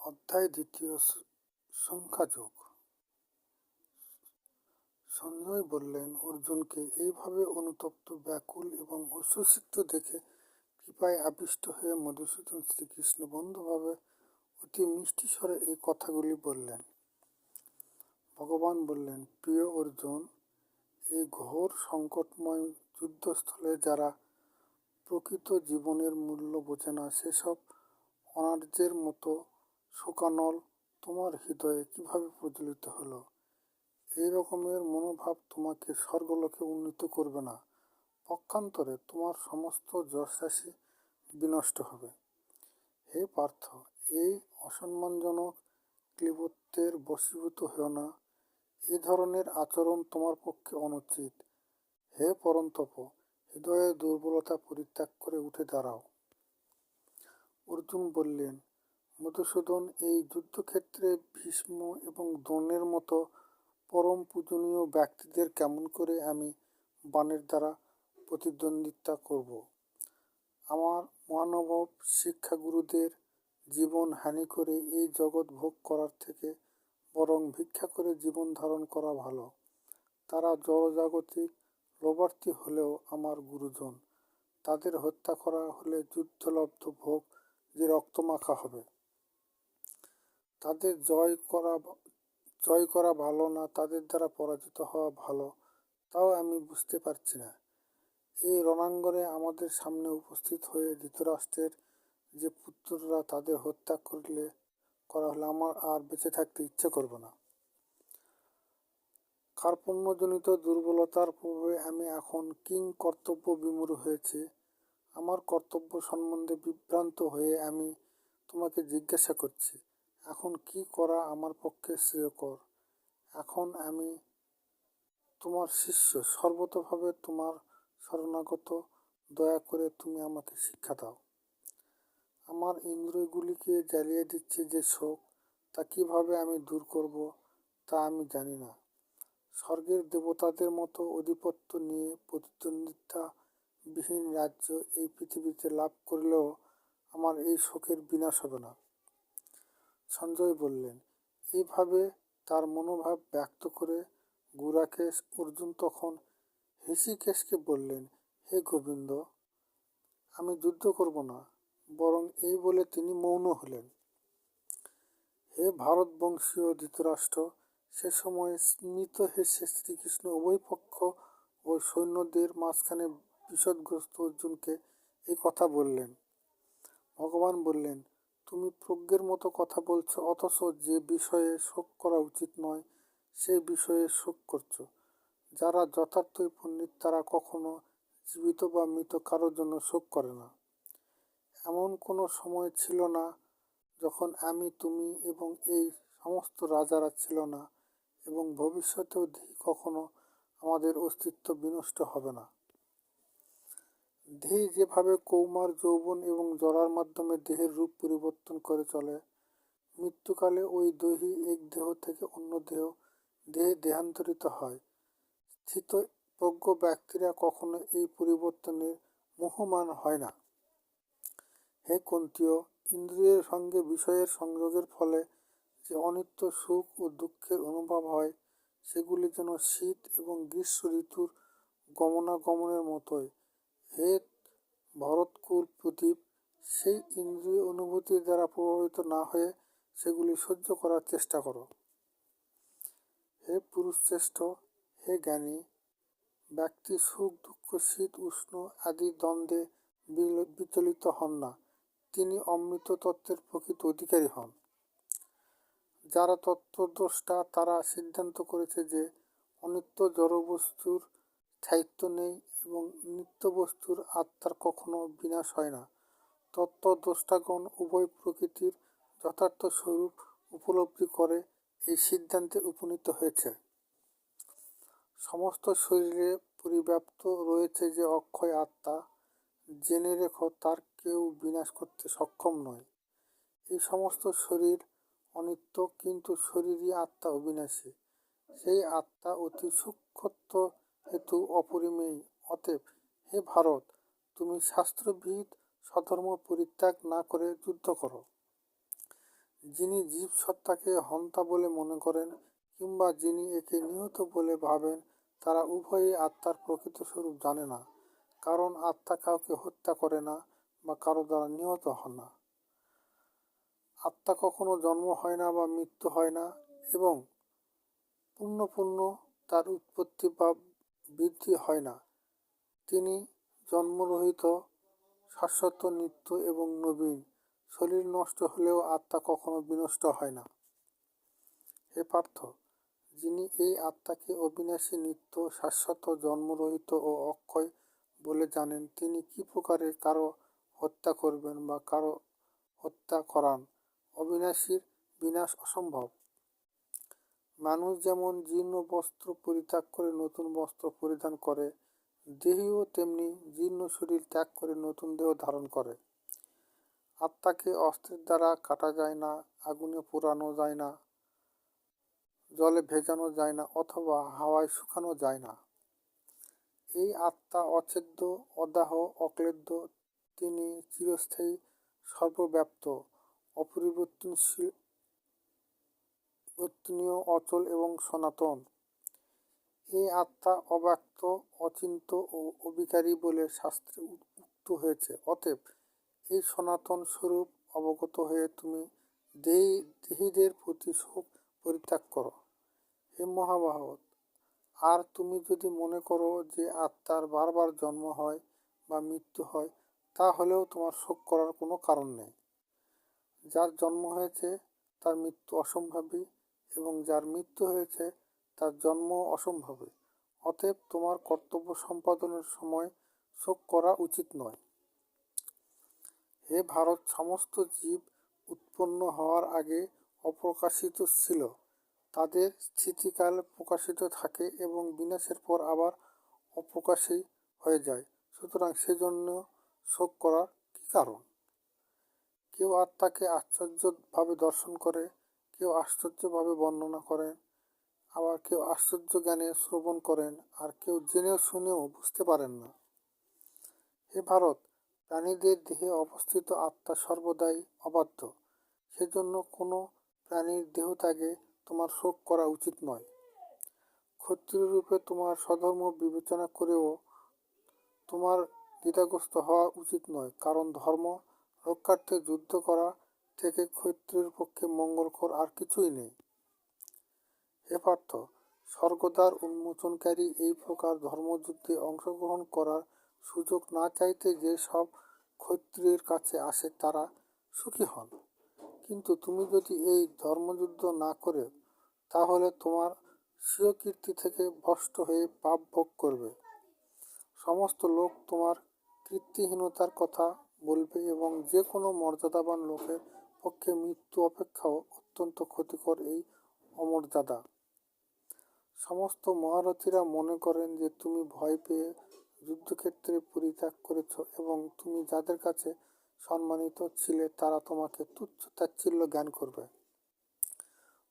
অধ্যায় দ্বিতীয় সংখ্যাযোগ। সঞ্জয় বললেন অর্জুনকে। এইভাবে অনুতপ্ত, ব্যাকুল এবং অশ্রুসিক্ত দেখে কৃপায় আবিষ্ট হয়ে মধুসূদন শ্রীকৃষ্ণ বন্ধুভাবে অতি মিষ্টি স্বরে এই কথাগুলি বললেন। ভগবান বললেন, প্রিয় অর্জুন, এই ঘোর সংকটময় যুদ্ধস্থলে যারা প্রকৃত জীবনের মূল্য বোঝে না, সেসব অনার্যের মতো শোকানল তোমার হৃদয়ে কিভাবে প্রজ্বলিত হলো? এই রকমের মনোভাব তোমাকে স্বর্গলোকে উন্নীত করবে না, পক্ষান্তরে তোমার সমস্ত যশরাশি বিনষ্ট হবে। হে পার্থ, এই অসম্মানজনক ক্লীবত্বের বশীভূত হও না। এ ধরনের আচরণ তোমার পক্ষে অনুচিত। হে পরন্তপ, হৃদয়ের দুর্বলতা পরিত্যাগ করে উঠে দাঁড়াও। অর্জুন বললেন, মধুসূদন, এই যুদ্ধক্ষেত্রে ভীষ্ম এবং দ্রোণের মতো পরম পূজনীয় ব্যক্তিদের কেমন করে আমি বাণের দ্বারা প্রতিদ্বন্দ্বিতা করব? আমার মহানুভব শিক্ষাগুরুদের জীবন হানি করে এই জগৎ ভোগ করার থেকে বরং ভিক্ষা করে জীবন ধারণ করা ভালো। তারা জড়জাগতিক লোভার্থী হলেও আমার গুরুজন। তাদের হত্যা করা হলে যুদ্ধলব্ধ ভোগ যে রক্তমাখা হবে। তাদের জয় করা ভালো না তাদের দ্বারা পরাজিত হওয়া ভালো, তাও আমি বুঝতে পারছি না। এই রণাঙ্গনে আমাদের সামনে উপস্থিত হয়ে ধৃতরাষ্ট্রের যে পুত্ররা তাদের হত্যা করা হলে আমার আর বেঁচে থাকতে ইচ্ছে করবে না। কার্পণ্যজনিত দুর্বলতার প্রভাবে আমি এখন কিং কর্তব্য বিমূঢ় হয়েছি। আমার কর্তব্য সম্বন্ধে বিভ্রান্ত হয়ে আমি তোমাকে জিজ্ঞাসা করছি, এখন কি করা আমার পক্ষে শ্রেয়কর? এখন আমি তোমার শিষ্য, সর্বতোভাবে তোমার শরণাগত। দয়া করে তুমি আমাকে শিক্ষা দাও। আমার ইন্দ্রিয়গুলিকে জ্বালিয়ে দিচ্ছে যে শোক, তা কিভাবে আমি দূর করব তা আমি জানি না। স্বর্গের দেবতাদের মতো আধিপত্য নিয়ে প্রতিদ্বন্দ্বিতা বিহীন রাজ্য এই পৃথিবীতে লাভ করলেও আমার এই শোকের বিনাশ হবে না। সঞ্জয় বললেন। এইভাবে তার মনোভাব ব্যক্ত করে গুরাকেশ অর্জুন তখন হৃষীকেশকে বললেন, হে গোবিন্দ, আমি যুদ্ধ করব না। বরং এই বলে তিনি মৌন হলেন। হে ভারতবংশীয় ধৃতরাষ্ট্র, সে সময় স্মিত হেসে শ্রীকৃষ্ণ উভয় পক্ষ ও সৈন্যদের মাঝখানে বিষদগ্রস্ত অর্জুনকে এই কথা বললেন। ভগবান বললেন, তুমি প্রজ্ঞের মতো কথা বলছো, অথচ যে বিষয়ে শোক করা উচিত নয় সে বিষয়ে শোক করছো। যারা যথার্থই পণ্ডিত তারা কখনো জীবিত বা মৃত কারোর জন্য শোক করে না। এমন কোনো সময় ছিল না যখন আমি, তুমি এবং এই সমস্ত রাজারা ছিল না, এবং ভবিষ্যতেও কখনো আমাদের অস্তিত্ব বিনষ্ট হবে না। দেহ যেভাবে কৌমার, যৌবন এবং জরার মাধ্যমে দেহের রূপ পরিবর্তন করে চলে, মৃত্যুকালে ওই দেহই এক দেহ থেকে অন্য দেহে দেহান্তরিত হয়। স্থিতপ্রজ্ঞ ব্যক্তিরা কখনো এই পরিবর্তনের মোহমান হয় না। হে কুন্তীয়, ইন্দ্রিয়ের সঙ্গে বিষয়ের সংযোগের ফলে যে অনিত্য সুখ ও দুঃখের অনুভব হয়, সেগুলি যেন শীত এবং গ্রীষ্ম ঋতুর গমনাগমনের মতোই। হে ভরতকুল প্রদীপ, সেই ইন্দ্রিয় অনুভূতির দ্বারা প্রভাবিত না হয়ে সেগুলি সহ্য করার চেষ্টা করো। হে পুরুষশ্রেষ্ঠ, হে জ্ঞানী, ব্যক্তি সুখ দুঃখ শীত উষ্ণ আদি দ্বন্দ্বে বিচলিত হন না, তিনি অমৃত তত্ত্বের প্রকৃত অধিকারী হন। যারা তত্ত্বদ্রষ্টা তারা সিদ্ধান্ত করেছে যে অনিত্য জড়বস্তুর স্থায়িত্ব নেই এবং নিত্য বস্তুর আত্মার কখনো বিনাশ হয় না। তত্ত্বদ্রষ্টাগণ উভয় প্রকৃতির যথার্থ স্বরূপ উপলব্ধি করে এই সিদ্ধান্তে উপনীত হয়েছে। সমস্ত শরীরে পরিব্যাপ্ত রয়েছে যে অক্ষয় আত্মা, জেনে রেখো তার কেউ বিনাশ করতে সক্ষম নয়। এই সমস্ত শরীর অনিত্য, কিন্তু শরীরই আত্মা অবিনাশী। সেই আত্মা অতি সূক্ষ্মত্ব হেতু অপরিমেয়। অতএব হে ভারত, তুমি শাস্ত্রবিহিত স্বধর্ম পরিত্যাগ না করে যুদ্ধ করো। যিনি জীবসত্তাকে হন্তা বলে মনে করেন কিংবা যিনি একে নিহত বলে ভাবেন, তারা উভয়ই আত্মার প্রকৃত স্বরূপ জানে না, কারণ আত্মা কাউকে হত্যা করে না বা কারো দ্বারা নিহত হন না। আত্মা কখনো জন্ম হয় না বা মৃত্যু হয় না, এবং পুনঃ তার উৎপত্তি বা বৃদ্ধি হয় না। তিনি জন্মরহিত, শাশ্বত, নিত্য এবং নবীন। শরীর নষ্ট হলেও আত্মা কখনো বিনষ্ট হয় না। হে পার্থ, যিনি এই আত্মাকে অবিনাশী, নিত্য, শাশ্বত, জন্মরহিত ও অক্ষয় বলে জানেন, তিনি কি প্রকারে কারো হত্যা করবেন বা কারো হত্যা করান? অবিনাশীর বিনাশ অসম্ভব। মানুষ যেমন জীর্ণ বস্ত্র পরিত্যাগ করে নতুন বস্ত্র পরিধান করে, দেহীও তেমনি জীর্ণ শরীর ত্যাগ করে নতুন দেহ ধারণ করে। আত্মাকে অস্ত্রের দ্বারা কাটা যায় না, আগুনে পোড়ানো যায় না, জলে ভেজানো যায় না, অথবা হাওয়ায় শুকানো যায় না। এই আত্মা অচ্ছেদ্য, অদাহ, অক্লেদ্য। তিনি চিরস্থায়ী, সর্বব্যাপ্ত, অপরিবর্তনীয়, অচল এবং সনাতন। এই আত্মা অব্যক্ত, অচিন্ত্য ও অবিকারী বলে শাস্ত্রে উক্ত হয়েছে। অতএব এই সনাতন স্বরূপ অবগত হয়ে তুমি দেহীদের প্রতি শোক পরিত্যাগ করো। হে মহাভারত, আর তুমি যদি মনে করো যে আত্মার বারবার জন্ম হয় বা মৃত্যু হয়, তাহলেও তোমার শোক করার কোনো কারণ নেই। যার জন্ম হয়েছে তার মৃত্যু অসম্ভবী, এবং যার মৃত্যু হয়েছে তার জন্ম অসম্ভবী। অতএব তোমার কর্তব্য সম্পাদনের সময় শোক করা উচিত নয়। হে ভারত, সমস্ত জীব উৎপন্ন হওয়ার আগে অপ্রকাশিত ছিল, তাদের স্থিতিকাল প্রকাশিত থাকে এবং বিনাশের পর আবার অপ্রকাশী হয়ে যায়। সুতরাং সেজন্য শোক করার কি কারণ? কেউ আত্মাকে আশ্চর্যভাবে দর্শন করে, কেউ আশ্চর্যভাবে বর্ণনা করেন, আবার কেউ আশ্চর্য জ্ঞানে শ্রবণ করেন, আর কেউ জেনেও শুনেও বুঝতে পারেন না। হে ভারত, প্রাণীদের দেহে অবস্থিত আত্মা সর্বদাই অবাধ্য। সেজন্য কোনো প্রাণীর দেহত্যাগে তোমার শোক করা উচিত নয়। ক্ষত্রিয়রূপে তোমার স্বধর্ম বিবেচনা করেও তোমার দ্বিধাগ্রস্ত হওয়া উচিত নয়, কারণ ধর্ম রক্ষার্থে যুদ্ধ করা থেকে ক্ষত্রিয়ের পক্ষে মঙ্গলকর আর কিছুই নেই। হে পার্থ, স্বর্গদ্বার উন্মোচনকারী এই প্রকার ধর্মযুদ্ধে অংশগ্রহণ করার সুযোগ না চাইতে যে সব ক্ষত্রিয়ের কাছে আসে তারা সুখী হন। কিন্তু তুমি যদি এই ধর্মযুদ্ধ না করে, তাহলে তোমার স্বীয় কীর্তি থেকে ভ্রষ্ট হয়ে পাপ ভোগ করবে। সমস্ত লোক তোমার কীর্তিহীনতার কথা বলবে, এবং যে কোনো মর্যাদাবান লোকের পক্ষে মৃত্যু অপেক্ষাও অত্যন্ত ক্ষতিকর এই অমর্যাদা। সমস্ত মহারথীরা মনে করেন যে তুমি ভয় পেয়ে যুদ্ধক্ষেত্রে পরিত্যাগ করেছ, এবং তুমি যাদের কাছে সম্মানিত ছিলে তারা তোমাকে তুচ্ছ তাচ্ছিল্য জ্ঞান করবে।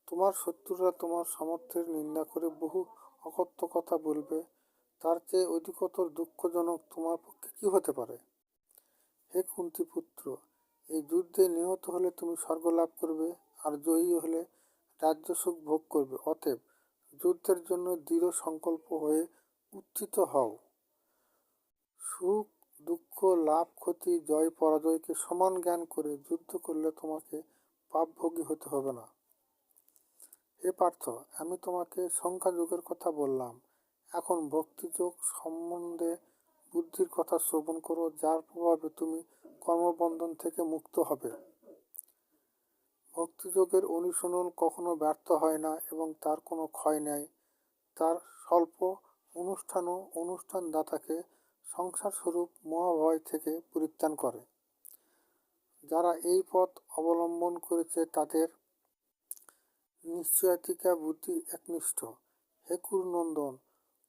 তোমার শত্রুরা তোমার সামর্থ্যের নিন্দা করে বহু অকথ্য কথা বলবে। তার চেয়ে অধিকতর দুঃখজনক তোমার পক্ষে কি হতে পারে? হে কুন্তিপুত্র, এই যুদ্ধে নিহত হলে তুমি স্বর্গ লাভ করবে, আর জয়ী হলে রাজ্যসুখ ভোগ করবে। অতএব যুদ্ধের জন্য দৃঢ় সংকল্প হয়ে উত্থিত হও। সুখ দুঃখ, লাভ ক্ষতি, জয় পরাজয়কে সমান জ্ঞান করে যুদ্ধ করলে তোমাকে পাপভোগী হতে হবে না। হে পার্থ, আমি তোমাকে সংখ্যাযোগের কথা বললাম, এখন ভক্তিযোগ সম্বন্ধে বুদ্ধির কথা শ্রবণ করো, যার প্রভাবে তুমি কর্মবন্ধন থেকে মুক্ত হবে। ভক্তিযোগের অনুশীলন কখনো ব্যর্থ হয় না এবং তার কোনো ক্ষয় নেই। তার স্বল্প অনুষ্ঠানও অনুষ্ঠানদাতাকে সংসারস্বরূপ মহাভয় থেকে পরিত্রাণ করে। যারা এই পথ অবলম্বন করেছে তাদের নিশ্চয়াতিকা বুদ্ধি একনিষ্ঠ। হে কুরুনন্দন,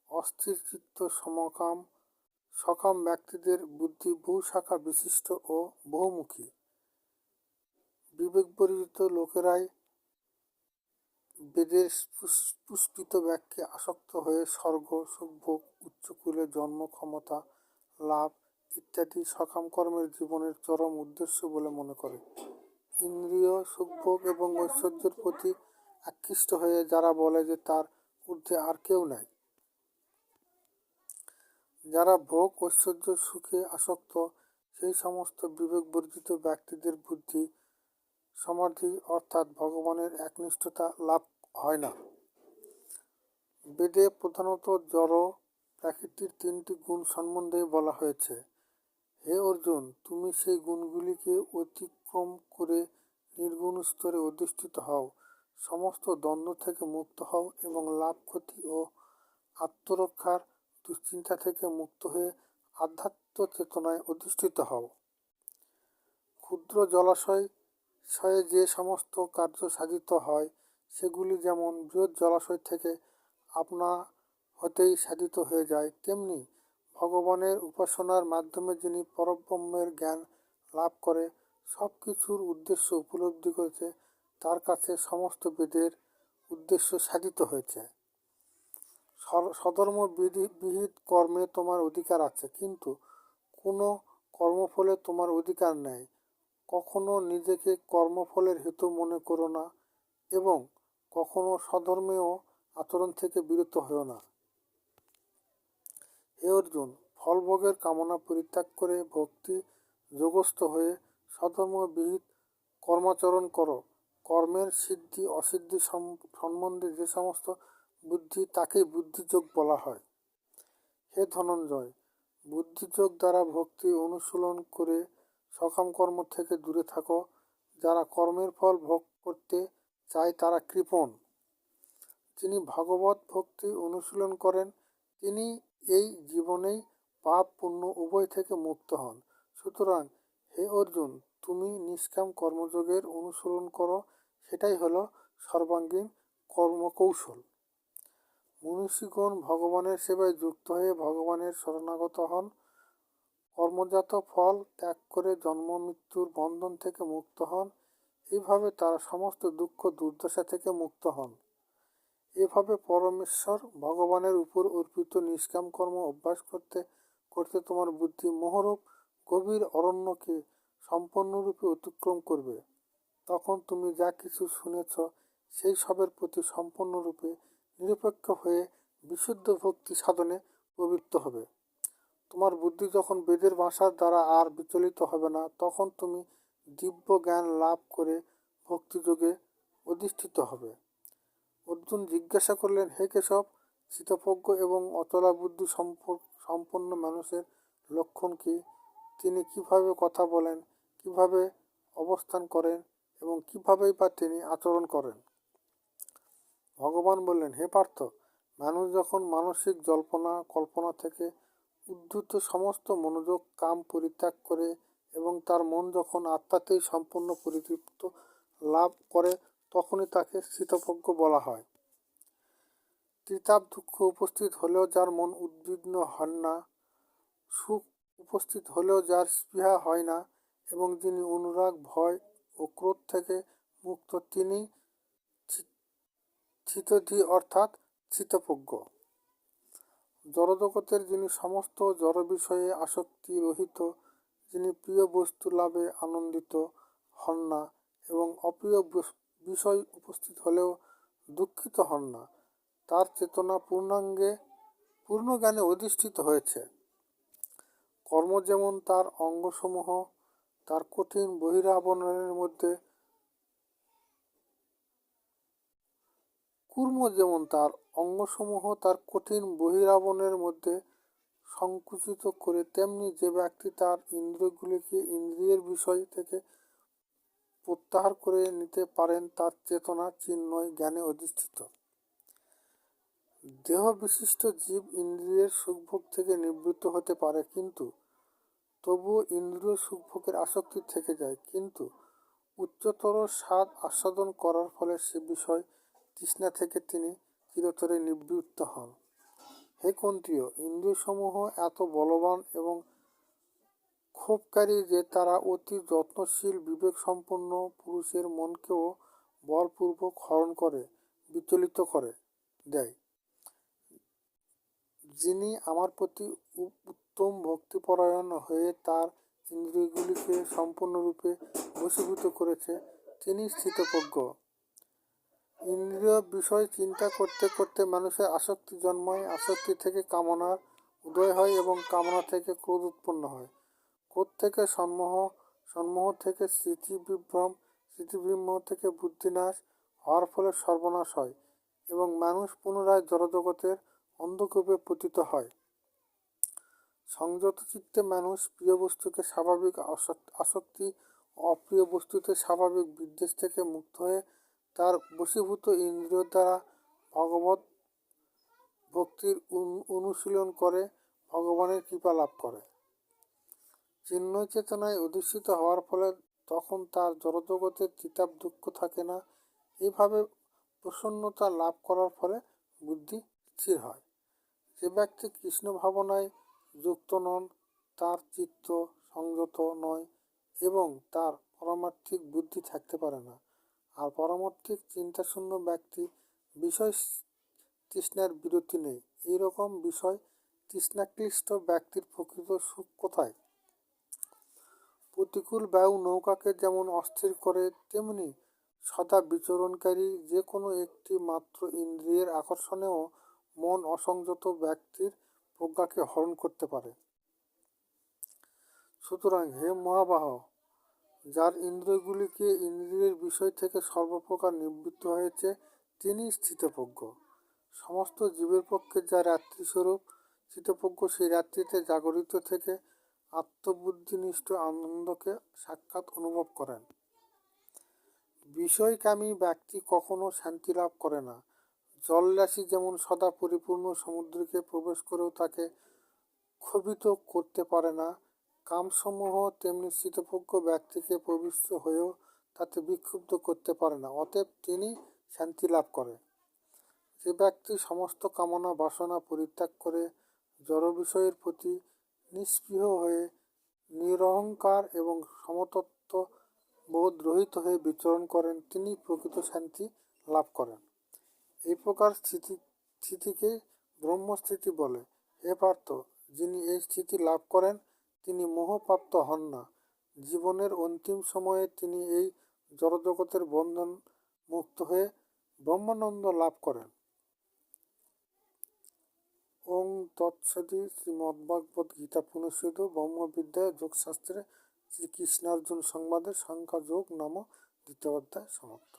অস্থিরচিত্ত সকাম ব্যক্তিদের বুদ্ধি বহু শাখা বিশিষ্ট ও বহুমুখী। বিবেকবর্জিত লোকেরাই বেদের পুষ্পিত বাক্যে আসক্ত হয়ে স্বর্গ, সুখভোগ, উচ্চকুলে জন্ম, ক্ষমতা লাভ ইত্যাদি সকাম কর্মের জীবনের চরম উদ্দেশ্য বলে মনে করে। ইন্দ্রিয় সুখভোগ এবং ঐশ্বর্যের প্রতি আকৃষ্ট হয়ে যারা বলে যে তার ঊর্ধ্বে আর কেউ নাই। যারা ভোগ ঐশ্বর্য সুখে আসক্ত, সেই সমস্ত বিবেক বর্জিত ব্যক্তিদের বুদ্ধি সমাধি অর্থাৎ ভগবানের একনিষ্ঠতা লাভ হয় না। বেদে প্রধানত জড় প্রকৃতির তিনটি গুণ সম্বন্ধে বলা হয়েছে। হে অর্জুন, তুমি সেই গুণগুলিকে অতিক্রম করে নির্গুণ স্তরে অধিষ্ঠিত হও, সমস্ত দ্বন্দ্ব থেকে মুক্ত হও এবং লাভ ক্ষতি ও আত্মরক্ষার দুশ্চিন্তা থেকে মুক্ত হয়ে আধ্যাত্ম চেতনায় অধিষ্ঠিত হও। ক্ষুদ্র জলাশয়ে যে সমস্ত কার্য সাধিত হয়, সেগুলি যেমন বৃহৎ জলাশয় থেকে আপনা হতেই সাধিত হয়ে যায়, তেমনি ভগবানের উপাসনার মাধ্যমে যিনি পরব্রহ্মের জ্ঞান লাভ করে সব কিছুর উদ্দেশ্য উপলব্ধি করেছে, তার কাছে সমস্ত বেদের উদ্দেশ্য সাধিত হয়েছে। স্বধর্ম বিহিত কর্মে তোমার অধিকার আছে, কিন্তু কোনো কর্মফলে তোমার অধিকার নেই। কখনো নিজেকে কর্মফলের হেতু মনে করো না এবং কখনো স্বধর্মেও আচরণ থেকে বিরত হও না। হে অর্জুন, ফলভোগের কামনা পরিত্যাগ করে ভক্তি যোগস্থ হয়ে স্বধর্ম বিহিত কর্মাচরণ করো। কর্মের সিদ্ধি অসিদ্ধি সম্বন্ধে যে সমস্ত বুদ্ধি, তাকেই বুদ্ধিযোগ বলা হয়। হে ধনঞ্জয়, বুদ্ধিযোগ দ্বারা ভক্তি অনুশীলন করে সকাম কর্ম থেকে দূরে থাকো। যারা কর্মের ফল ভোগ করতে চায় তারা কৃপণ। যিনি ভগবত ভক্তি অনুশীলন করেন তিনি এই জীবনেই পাপ পুণ্য উভয় থেকে মুক্ত হন। সুতরাং হে অর্জুন, তুমি নিষ্কাম কর্মযোগের অনুসরণ করো, সেটাই হলো সর্বাঙ্গীন কর্মকৌশল। মনীষীগণ ভগবানের সেবায় যুক্ত হয়ে ভগবানের শরণাগত হন, কর্মজাত ফল ত্যাগ করে জন্ম মৃত্যুর বন্ধন থেকে মুক্ত হন। এইভাবে তারা সমস্ত দুঃখ দুর্দশা থেকে মুক্ত হন। এভাবে পরমেশ্বর ভগবানের উপর অর্পিত নিষ্কাম কর্ম অভ্যাস করতে করতে তোমার বুদ্ধি মোহরূপ গভীর অরণ্যকে সম্পূর্ণরূপে অতিক্রম করবে। তখন তুমি যা কিছু শুনেছ সেই সবের প্রতি সম্পূর্ণরূপে নিরপেক্ষ হয়ে বিশুদ্ধ ভক্তি সাধনে প্রবৃত্ত হবে। তোমার বুদ্ধি যখন বেদের ভাষার দ্বারা আর বিচলিত হবে না, তখন তুমি দিব্য জ্ঞান লাভ করে ভক্তিযোগে অধিষ্ঠিত হবে। অর্জুন জিজ্ঞাসা করলেন, হে কেশব, স্থিতপ্রজ্ঞ এবং অচলা বুদ্ধি সম্পন্ন মানুষের লক্ষণ কি? তিনি কিভাবে কথা বলেন, কিভাবে অবস্থান করেন এবং কিভাবেই বা তিনি আচরণ করেন? ভগবান বললেন, হে পার্থ, মানুষ যখন মানসিক জল্পনা কল্পনা থেকে উদ্ধৃত সমস্ত মনোযোগ কাম পরিত্যাগ করে এবং তার মন যখন আত্মাতেই সম্পূর্ণ পরিতৃপ্ত লাভ করে, তখনই তাকে স্থিতপ্রজ্ঞ বলা হয়। ত্রিতাপ দুঃখ উপস্থিত হলেও যার মন উদ্বিগ্ন হন না, সুখ উপস্থিত হলেও যার স্পৃহা হয় না এবং যিনি অনুরাগ ভয় ও ক্রোধ থেকে মুক্ত, তিনি স্থিতধী অর্থাৎ স্থিতপ্রজ্ঞ। জড়জগতের যিনি সমস্ত জড় বিষয়ে আসক্তি রহিত, যিনি প্রিয় বস্তু লাভে আনন্দিত হন না এবং অপ্রিয় বিষয় উপস্থিত হলেও দুঃখিত হন না, তার চেতনা পূর্ণ জ্ঞানে অধিষ্ঠিত হয়েছে। কর্ম যেমন তার অঙ্গসমূহ তার কঠিন বহিরাবরণের মধ্যে সংকুচিত করে, তেমনি যে ব্যক্তি তার ইন্দ্রিয়গুলিকে ইন্দ্রিয়ের বিষয় থেকে প্রত্যাহার করে নিতে পারেন, তার চেতনা চিন্ময় জ্ঞানে অধিষ্ঠিত। দেহ বিশিষ্ট জীব ইন্দ্রিয়ের সুখভোগ থেকে নিবৃত্ত হতে পারে, কিন্তু তবুও ইন্দ্রিয় সুখভোগের আসক্তি থেকে যায়। কিন্তু উচ্চতর স্বাদ আস্বাদন করার ফলে সে বিষয় তৃষ্ণা থেকে তিনি চিরতরে নিবৃত্ত হন। হে কুন্তীয়, ইন্দ্রিয়সমূহ এত বলবান এবং ক্ষোভকারী যে তারা অতি যত্নশীল বিবেকসম্পন্ন পুরুষের মনকেও বলপূর্বক হরণ করে বিচলিত করে দেয়। যিনি আমার প্রতি উত্তম ভক্তিপরায়ণ হয়ে তার ইন্দ্রিয়গুলিকে সম্পূর্ণরূপে বশীভূত করেছে, তিনি স্থিতপ্রজ্ঞ। ইন্দ্রিয় বিষয় চিন্তা করতে করতে মানুষের আসক্তি জন্মায়, আসক্তি থেকে কামনার উদয় হয় এবং কামনা থেকে ক্রোধ উৎপন্ন হয়। ক্রোধ থেকে সম্মোহ, সম্মোহ থেকে স্মৃতিবিভ্রম, স্মৃতিবিভ্রম থেকে বুদ্ধিনাশ হওয়ার ফলে সর্বনাশ হয় এবং মানুষ পুনরায় জড়জগতের অন্ধকূপে পতিত হয়। সংযত চিত্তে মানুষ প্রিয় বস্তুকে স্বাভাবিক আসক্তি, অপ্রিয় বস্তুতে স্বাভাবিক বিদ্বেষ থেকে মুক্ত হয়ে তার বশীভূত ইন্দ্রিয় দ্বারা ভগবত ভক্তির অনুশীলন করে ভগবানের কৃপা লাভ করে। চিন্ময় চেতনায় অধিষ্ঠিত হওয়ার ফলে তখন তার জড়জগতের চিতাপ দুঃখ থাকে না। এইভাবে প্রসন্নতা লাভ করার ফলে বুদ্ধি স্থির হয়। যে ব্যক্তি কৃষ্ণ ভাবনায় যুক্ত নন, তার চিত্ত সংযত নয় এবং তার পারমার্থিক বুদ্ধি থাকতে পারে না। আর পারমার্থিক চিন্তাশূন্য ব্যক্তি বিষয় তৃষ্ণার বিরতি নেই। এইরকম বিষয় তৃষ্ণাক্লিষ্ট ব্যক্তির প্রকৃত সুখ কোথায়? প্রতিকূল বায়ু নৌকাকে যেমন অস্থির করে, তেমনি সদা বিচরণকারী যে কোনো একটি মাত্র ইন্দ্রিয়ের আকর্ষণেও মন অসংযত ব্যক্তির প্রজ্ঞাকে হরণ করতে পারে। সুতরাং হে মহাবাহ, যার ইন্দ্রিয়গুলিকে ইন্দ্রিয়ের বিষয় থেকে সর্বপ্রকার নিবৃত্ত হয়েছে, তিনি স্থিতপ্রজ্ঞ। সমস্ত জীবের পক্ষে যা রাত্রিস্বরূপ স্থিতপ্রজ্ঞ সেই রাত্রিতে জাগরিত থেকে আত্মবুদ্ধিনিষ্ঠ আনন্দকে সাক্ষাৎ অনুভব করেন। বিষয়কামী ব্যক্তি কখনো শান্তি লাভ করে না। জলরাশি যেমন সদা পরিপূর্ণ সমুদ্রকে প্রবেশ করেও তাকে ক্ষোভিত করতে পারে না, কামসমূহ তেমনি স্থিতপ্রজ্ঞ ব্যক্তিকে প্রবিষ্ট হয়েও তাতে বিক্ষুব্ধ করতে পারে না, অতএব তিনি শান্তি লাভ করে। যে ব্যক্তি সমস্ত কামনা বাসনা পরিত্যাগ করে জড় বিষয়ের প্রতি নিস্পৃহ হয়ে নিরহংকার এবং সমতত্ত্ব বোধ রহিত হয়ে বিচরণ করেন, তিনি প্রকৃত শান্তি লাভ করেন। এই প্রকার স্থিতিকে ব্রহ্মস্থিতি বলে। হে পার্থ, যিনি এই স্থিতি লাভ করেন তিনি মোহপ্রাপ্ত হন না। জীবনের অন্তিম সময়ে তিনি এই জড়জগতের বন্ধন মুক্ত হয়ে ব্রহ্মানন্দ লাভ করেন। ওং তৎসদি। শ্রীমদ্ভাগবত গীতা পুনঃসিদ্ধ ব্রহ্মবিদ্যা যোগশাস্ত্রে শ্রীকৃষ্ণার্জুন সংবাদে সাংখ্যযোগ নাম 2য় অধ্যায় সমাপ্ত।